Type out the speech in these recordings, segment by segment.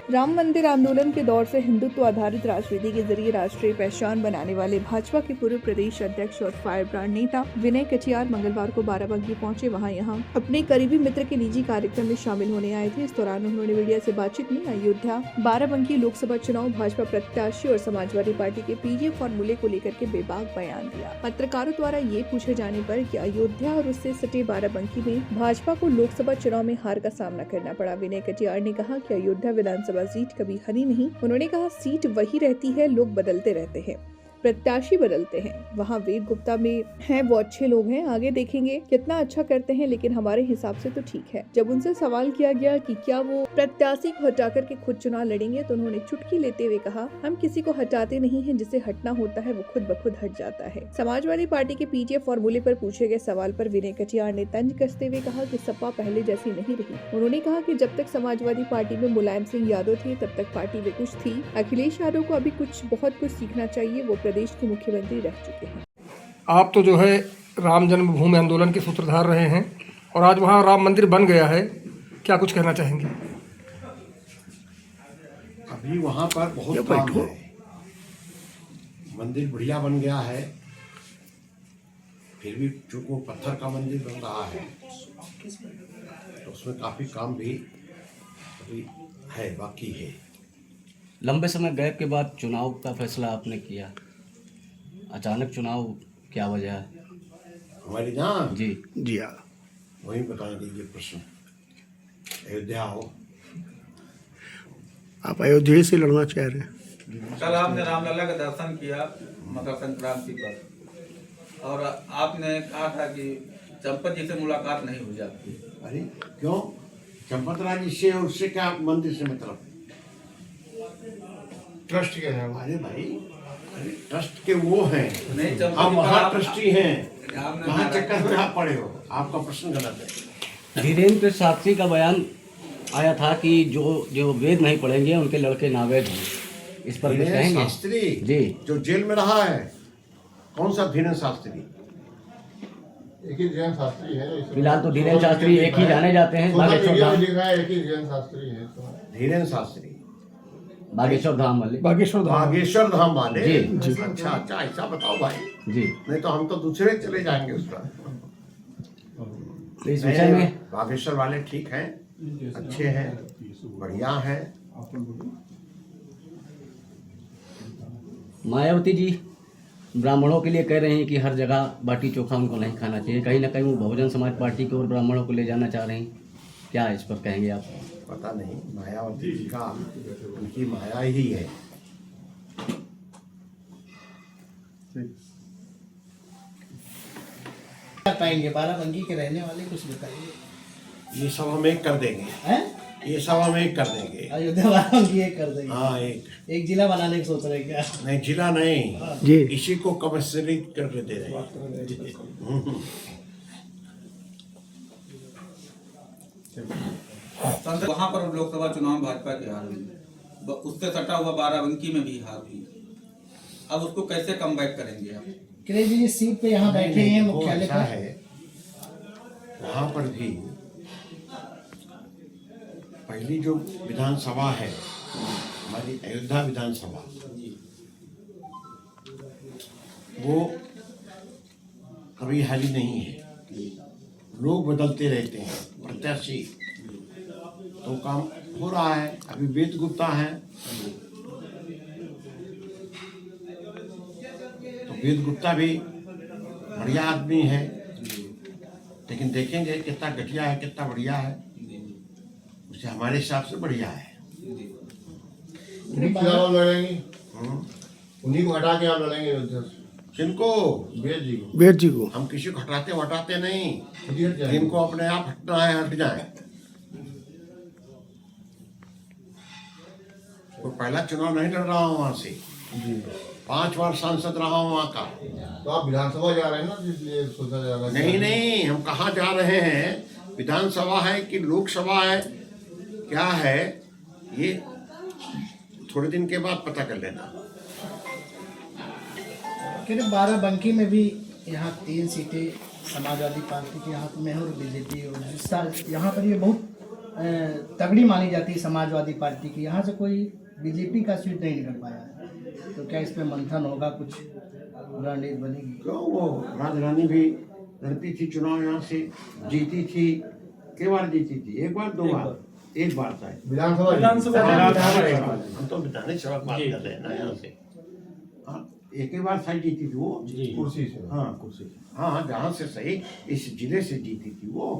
राम मंदिर आंदोलन के दौर से हिंदुत्व आधारित राजनीति के जरिए राष्ट्रीय पहचान बनाने वाले भाजपा के पूर्व प्रदेश अध्यक्ष और फायर ब्रांड नेता विनय कटियार मंगलवार को बाराबंकी पहुंचे। वहां यहां अपने करीबी मित्र के निजी कार्यक्रम में शामिल होने आए थे। इस दौरान उन्होंने मीडिया से बातचीत में अयोध्या बाराबंकी लोकसभा चुनाव, भाजपा प्रत्याशी और समाजवादी पार्टी के पीजे फॉर्मूले को लेकर के बेबाक बयान दिया। पत्रकारों द्वारा ये पूछे जाने पर कि अयोध्या और उससे सटे बाराबंकी में भाजपा को लोकसभा चुनाव में हार का सामना करना पड़ा। विनय कटियार ने कहा कि अयोध्या विधानसभा सीट कभी हरी नहीं। उन्होंने कहा सीट वही रहती है, लोग बदलते रहते हैं, प्रत्याशी बदलते हैं। वहाँ वेद गुप्ता में हैं, वो अच्छे लोग हैं, आगे देखेंगे कितना अच्छा करते हैं, लेकिन हमारे हिसाब से तो ठीक है। जब उनसे सवाल किया गया कि क्या वो प्रत्याशी को हटा करके खुद चुनाव लड़ेंगे, तो उन्होंने चुटकी लेते हुए कहा, हम किसी को हटाते नहीं हैं, जिसे हटना होता है वो खुद ब खुद हट जाता है। समाजवादी पार्टी के पीटीए फॉर्मूले पर पूछे गए सवाल पर विनय कटियार ने तंज कसते हुए कहा कि सपा पहले जैसी नहीं रही। उन्होंने कहा कि जब तक समाजवादी पार्टी में मुलायम सिंह यादव थे तब तक पार्टी में कुछ थी। अखिलेश यादव को अभी बहुत कुछ सीखना चाहिए, वो प्रदेश के मुख्यमंत्री रह चुके हैं। आप तो जो है राम जन्मभूमि आंदोलन के सूत्रधार रहे हैं और आज वहाँ राम मंदिर बन गया है, क्या कुछ कहना चाहेंगे? अभी वहाँ पर बहुत काम है, मंदिर बढ़िया बन गया है, फिर भी चूंकि वो पत्थर का मंदिर बन रहा है तो उसमें काफ़ी काम भी अभी है, बाकी है। लंबे समय गैप के बाद चुनाव का फैसला आपने किया, अचानक चुनाव, क्या वजह है? हमारी जान जी हाँ, वही बताएंगे ये प्रश्न। अयोध्या हो, आप अयोध्या से लड़ना चाह रहे हैं। कल आपने रामलला का दर्शन किया मकर संक्रांति पर, और आपने कहा था कि चंपत जी से मुलाकात नहीं हो जाती। अरे क्यों? चंपत राज इससे और उससे क्या मंदिर से मतलब? ट्रस्ट के हैं। अरे भाई, अरे ट्रस्ट के वो हैं, नहीं, हम वहाँ ट्रस्टी हैं, आपने वहाँ चक्कर में आप पड़े हो। आपका प्रश्न गलत है। धीरेन्द्र शास्त्री का बयान आया था कि जो वेद नहीं पढ़ेंगे उनके लड़के नावेद हैं, इस पर कुछ कहेंगे? शास्त्री जी, जो जेल में रहा है, कौन सा धीरेन्द्र शास्त्री? एक ही धीरेन्द्र शास्त्री है। फिलहाल तो धीरेन्द्र शास्त्री एक ही जाने जाते हैं, बागेश्वर धाम। लिखा है एक ही धीरेन्द्र शास्त्री है। धीरेन्द्र शास्त्री बागेश्वर धाम वाले। बागेश्वर धाम वाले। जी। अच्छा अच्छा, ऐसा बताओ भाई, जी, नहीं तो हम तो दूसरे चले जाएंगे उस पर। तो इस विषय में बागेश्वर वाले ठीक हैं, अच्छे हैं, बढ़िया हैं। मायावती जी ब्राह्मणों के लिए कह रहे हैं कि हर जगह बाटी चोखा उनको नहीं खाना चाहिए, कहीं ना कहीं वो बहुजन समाज पार्टी की ओर ब्राह्मणों को ले जाना चाह रहे हैं, क्या इस पर कहेंगे आप? पता नहीं, मायावती जी का उनकी माया ही है। पाएंगे बाराबंकी के रहने वाले, कुछ बताइए। ये सब हम एक कर देंगे, हैं? ये सब हम एक कर देंगे। अयोध्या बाराबंकी एक कर देंगे। हाँ, एक जिला बनाने की सोच रहे हैं क्या? नहीं, जिला नहीं जी, इसी को कमिश्नरेट कर दे रहे हैं। वहाँ पर लोकसभा चुनाव भाजपा की हार हुई, उससे सटा हुआ बाराबंकी में भी हार हुई। अब उसको कैसे कम बैक करेंगे आप? क्रेजी जी सीट पे यहाँ बैठे हैं मुख्यालय क्या पर। है, वहाँ पर भी पहली जो विधानसभा है हमारी अयोध्या विधानसभा, वो कभी हाली नहीं है, लोग बदलते रहते हैं, प्रत्याशी तो काम हो रहा है। अभी वेद गुप्ता है तो वेद गुप्ता भी बढ़िया आदमी है, लेकिन देखेंगे कितना घटिया है कितना बढ़िया है, उसे हमारे हिसाब से बढ़िया है। उन्हीं के खिलाफ लड़ेंगे, उन्हीं को हटा के आप लड़ेंगे अयोध्या से। किनको? वेद जी को। हम किसी को हटाते नहीं, खुद ही हट जाएंगे। जिनको अपने आप हटना है हट जाए। तो पहला चुनाव नहीं लड़ रहा हूँ वहाँ से, 5 बार सांसद रहा हूँ वहाँ का। तो आप विधानसभा जा रहे हैं ना, इसलिए सोचा जा रहा है। नहीं, हम कहाँ जा रहे हैं, विधानसभा है कि लोकसभा है, क्या है ये थोड़े दिन के बाद पता कर लेना। बाराबंकी में भी यहाँ 3 सीटें समाजवादी पार्टी की, यहाँ में और बीजेपी और यहाँ पर ये बहुत तगड़ी मानी जाती है समाजवादी पार्टी की, यहाँ से कोई बीजेपी का सीट नहीं निकल पाया है, तो क्या इसमें मंथन होगा, कुछ रणनीति बनेगी? क्यों, वो राजरानी भी लड़ती थी चुनाव, यहाँ से जीती थी, कई बार जीती थी, एक बार दो बार, एक बार शायद विधानसभा हम तो विधानसभा बात कर रहे हैं ना यहाँ से। हाँ, एक ही बार शायद जीती थी वो कुर्सी से। हाँ कुर्सी से, हाँ जहाँ से सही इस जिले से जीती थी वो।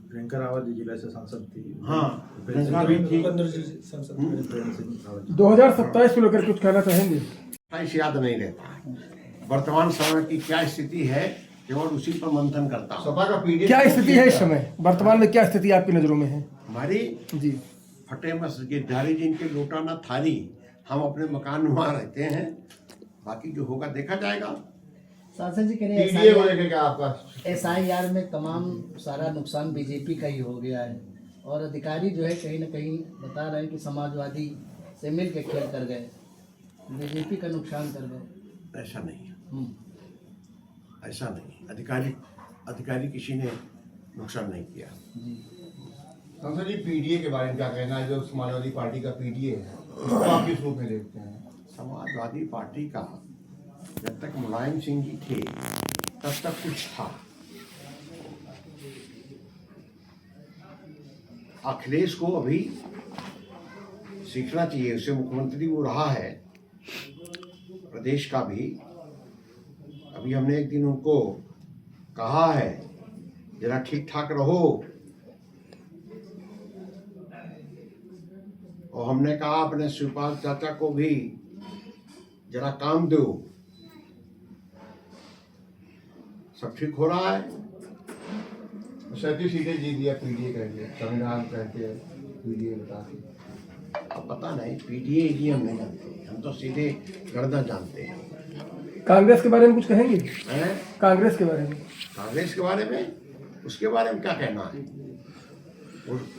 प्रियंका रावत जिला से सांसद थी। हाँ प्रियंका भी थी। 2027 को लेकर कुछ कहना चाहेंगे? ऐसे याद नहीं रहता है, वर्तमान समय की क्या स्थिति है केवल उसी पर मंथन करता हूँ। सपा का पीडीएफ क्या स्थिति है इस समय, वर्तमान में क्या स्थिति आपकी नजरों में है? हमारी जी, फटे गिरधारी जिनके लोटा न थारी, हम अपने मकान में वहाँ रहते हैं, बाकी जो होगा देखा जाएगा। सांसद जी कह रहे पीडीए को हैं लेकर क्या आपका? SIR में तमाम सारा नुकसान बीजेपी का ही हो गया है, और अधिकारी जो है कहीं ना कहीं बता रहे हैं कि समाजवादी से मिल के खेल कर गए, बीजेपी का नुकसान कर गए। ऐसा नहीं है, ऐसा नहीं, अधिकारी किसी ने नुकसान नहीं किया। सांसद जी पीडीए के बारे में क्या कहना है, जो समाजवादी पार्टी का पीडीए है उसको आप किस रूप में देखते हैं? समाजवादी पार्टी का जब तक मुलायम सिंह जी थे तब तक कुछ था, अखिलेश को अभी सीखना चाहिए, उसे मुख्यमंत्री वो रहा है प्रदेश का भी। अभी हमने एक दिन उनको कहा है जरा ठीक ठाक रहो, और हमने कहा अपने शिवपाल चाचा को भी जरा काम दो, सब ठीक हो रहा है। 37 सीटें जीत लिया पीडीए कह के, संविधान कहते हैं पीडीए बता के। अब पता नहीं पीडीए ईडीए हम नहीं जानते, हम तो सीधे गणना जानते हैं। कांग्रेस के बारे में कुछ कहेंगे? हैं? कांग्रेस के बारे में? कांग्रेस के बारे में, उसके बारे में क्या कहना है?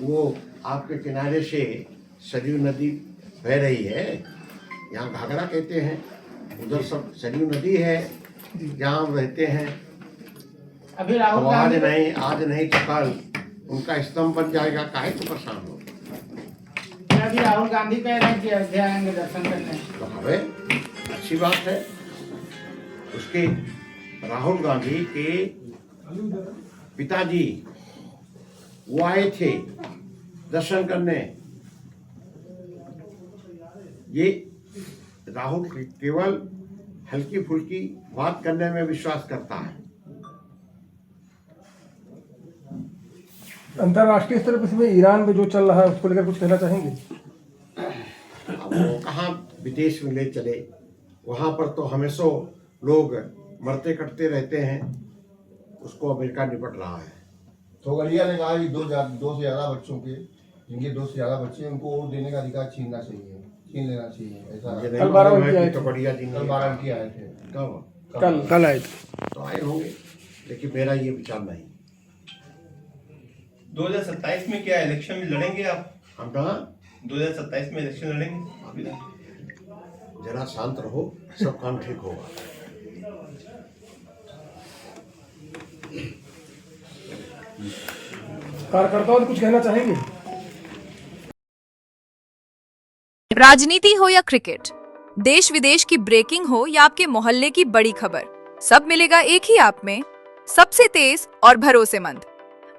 वो आपके किनारे से सरयू नदी बह रही है, यहाँ घाघरा कहते हैं, उधर सब सरयू नदी है जहाँ हम रहते हैं। अभी तो राहुल गांधी आज नहीं तो कल उनका स्तंभ बन जाएगा, काहे तो परेशान हो। अभी राहुल गांधी कह रहे हैं कि अयोध्या आएंगे दर्शन करने। तो हमें अच्छी बात है, उसके राहुल गांधी के पिताजी वो आए थे दर्शन करने। ये राहुल केवल हल्की फुल्की बात करने में विश्वास करता है। अंतर्राष्ट्रीय स्तर पर इसमें ईरान में जो चल रहा है उसको लेकर कुछ कहना चाहेंगे? अब वो कहाँ विदेश में ले चले, वहाँ पर तो हमेशा लोग मरते कटते रहते हैं, उसको अमेरिका निपट रहा है। थोगलिया ने कहा कि दो से ज़्यादा बच्चों के, जिनके 2 से ज़्यादा बच्चे हैं उनको वोट देने का अधिकार छीन लेना चाहिए, ऐसा मुझे नहीं कल मालूम 12 है बजे आए कि थे। तो बढ़िया दिन कल 12 की आए थे। कल आए थे। तो आए होंगे, लेकिन मेरा ये विचार नहीं। 2027 में क्या इलेक्शन में लड़ेंगे आप? हम कहा 2027 में इलेक्शन लड़ेंगे? जरा शांत रहो, सब काम ठीक होगा। कार्यकर्ताओं से कुछ कहना चाहेंगे? राजनीति हो या क्रिकेट, देश विदेश की ब्रेकिंग हो या आपके मोहल्ले की बड़ी खबर, सब मिलेगा एक ही ऐप में, सबसे तेज और भरोसेमंद।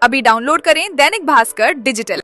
अभी डाउनलोड करें दैनिक भास्कर डिजिटल।